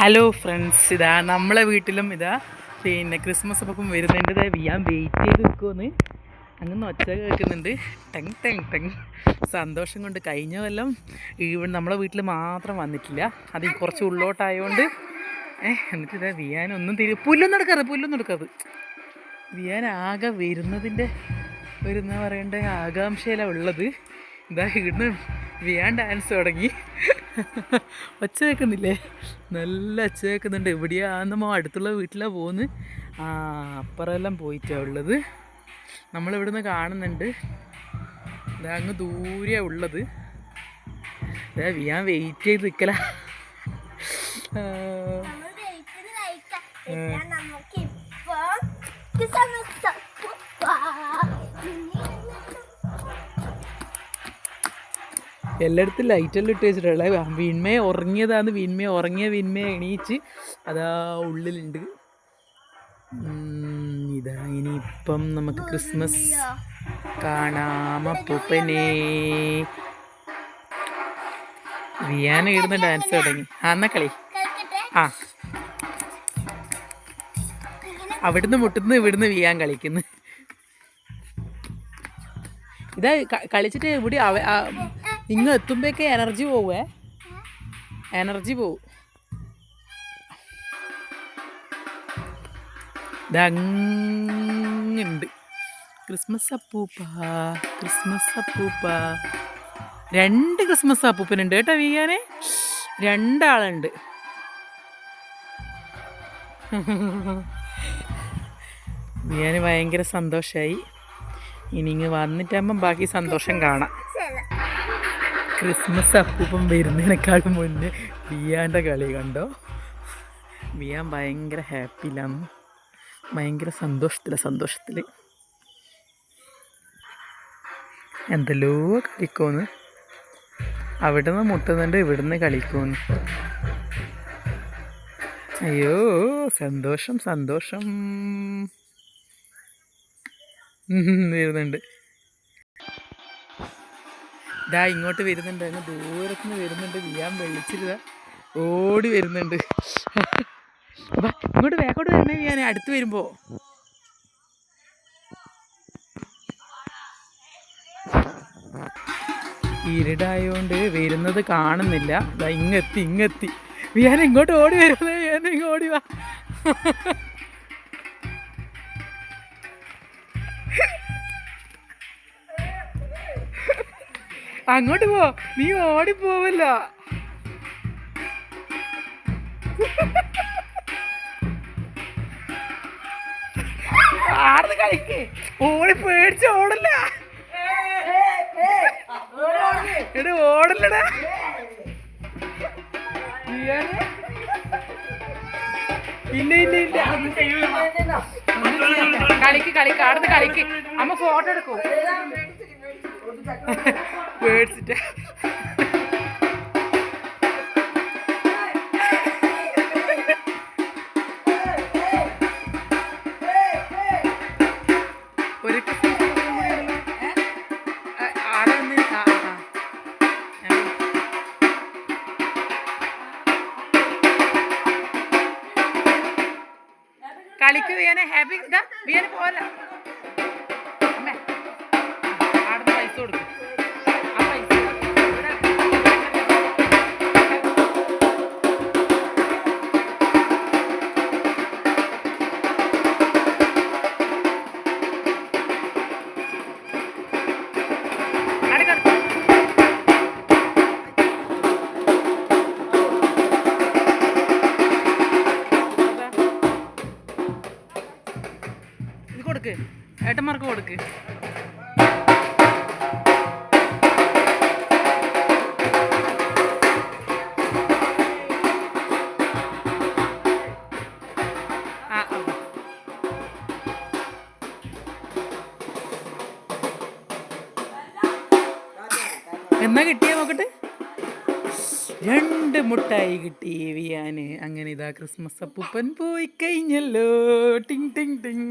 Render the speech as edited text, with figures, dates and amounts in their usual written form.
Hello friends, ഇതാ നമ്മളെ വീട്ടിലും ഇതാ പിന്നെ ക്രിസ്മസ് അപ്പം വരുന്നുണ്ട്. ഇതാ ഞാൻ വെയിറ്റ് ചെയ്ത് നിൽക്കുമെന്ന് അങ്ങനെ ഒച്ച കേൾക്കുന്നുണ്ട്. ടെങ് ടെങ് ടെങ്. സന്തോഷം കൊണ്ട് കഴിഞ്ഞ കൊല്ലം ഇവിടെ നമ്മളെ വീട്ടിൽ മാത്രം വന്നിട്ടില്ല, അത് കുറച്ച് ഉള്ളോട്ടായതുകൊണ്ട്. എന്നിട്ട് ഇതാ വിയാനൊന്നും പുല്ലൊന്നും എടുക്കരുത്. വിയാൻ ആകെ വരുന്നതിൻ്റെ പറയേണ്ട ആകാംക്ഷയിലാണ് ഉള്ളത്. ഇതാ ഇവിടുന്ന് വിയാൻ ഡാൻസ് തുടങ്ങി. ഒച്ച കേൾക്കുന്നില്ലേ? നല്ല ഒച്ച കേൾക്കുന്നുണ്ട്. എവിടെയാണെന്നോ അടുത്തുള്ള വീട്ടിലാണ് പോകുന്നത്. അപ്പുറമെല്ലാം പോയിട്ടാണ് ഉള്ളത്. നമ്മളിവിടുന്ന് കാണുന്നുണ്ട്. ഇതാ അങ്ങ് ദൂരെയാണ് ഉള്ളത്. ഇതാ ഞാൻ വെയിറ്റ് ചെയ്ത് നിൽക്കല. എല്ലായിടത്തും ലൈറ്റെല്ലാം ഇട്ട് വെച്ചിട്ടുള്ള വിന്മയെ ഉറങ്ങിയതാണ്. വിന്മയെ എണീച്ച് അതാ ഉള്ളിലുണ്ട്. ഇതാ ഇനിയിപ്പം നമുക്ക് ക്രിസ്മസ് കാണാമപ്പൂപ്പനെ. വിയാൻ ഇടുന്ന ഡാൻസ് തുടങ്ങി. എന്നാ കളി. അവിടുന്ന് മുട്ടുന്നു, ഇവിടുന്ന് വിയാൻ കളിക്കുന്നു. ഇതാ കളിച്ചിട്ട് ഇവിടെ ഇങ്ങ് എത്തുമ്പോഴേക്ക് എനർജി പോവും. ഇതങ്ങുണ്ട് ക്രിസ്മസ് അപ്പൂപ്പ. 2 ക്രിസ്മസ് അപ്പൂപ്പനുണ്ട് കേട്ടോ വിയാനെ. 2 ആളുണ്ട്. വിയാന് ഭയങ്കര സന്തോഷമായി. ഇനി ഇങ്ങ് വന്നിട്ടാകുമ്പം ബാക്കി സന്തോഷം കാണാം. ക്രിസ്മസ് അപ്പൂപ്പം വരുന്നതിനേക്കാളും മുന്നേ വിയാൻ്റെ കളി കണ്ടോ? വിയാൻ ഭയങ്കര ഹാപ്പിയിലാണ്, ഭയങ്കര സന്തോഷത്തിൽ എന്തെല്ലോ കളിക്കുമെന്ന്. അവിടെ നിന്ന് മുട്ടുന്നുണ്ട്, ഇവിടുന്ന് കളിക്കുമെന്ന്. അയ്യോ സന്തോഷം വരുന്നുണ്ട്. ഇതാ ഇങ്ങോട്ട് വരുന്നുണ്ട്, അങ്ങ് ദൂരത്തുനിന്ന് വരുന്നുണ്ട്. വിയാൻ വെളിച്ചിരുത ഓടി വരുന്നുണ്ട്. ഇങ്ങോട്ട് വേക്കോട്ട് വരണേ വിയാനെ, അടുത്ത് വരുമ്പോ. ഇരുടായോണ്ട് വരുന്നത് കാണുന്നില്ല. ഇങ്ങെത്തി വിയാൻ ഇങ്ങോട്ട് ഓടി വരുന്നത്. വിയാൻ ഇങ്ങ് ഓടി വാ. അങ്ങോട്ട് പോ, നീ ഓടിപ്പോവല്ല. ആർന്ന് കളിക്ക്, ഓടി പേടിച്ച് ഓടല്ല. ഓടല്ലടാ ഇല്ല കളിക്ക് ആടുന്ന് കളിക്ക്. അമ്മ ഫോട്ടോ എടുക്കൂ. പേടിച്ചിട്ട് ഒരു കളിക്ക് വിയാനെ. ഹാപ്പി ഇതാ വിയാനെ പോരാ. അമ്മേ ആടുന്ന് പൈസ കൊടുക്കും. ഇത് കൊടുക്ക്, ഏട്ടന്മാർക്ക് കൊടുക്ക്. എന്നാ കിട്ടിയ നോക്കട്ടെ. 2 മുട്ടായി കിട്ടി വിയാന്. അങ്ങനെ ഇതാ ക്രിസ്മസ് അപ്പൂപ്പൻ പോയി കഴിഞ്ഞല്ലോ. ടിങ് ടിങ് ടിങ്.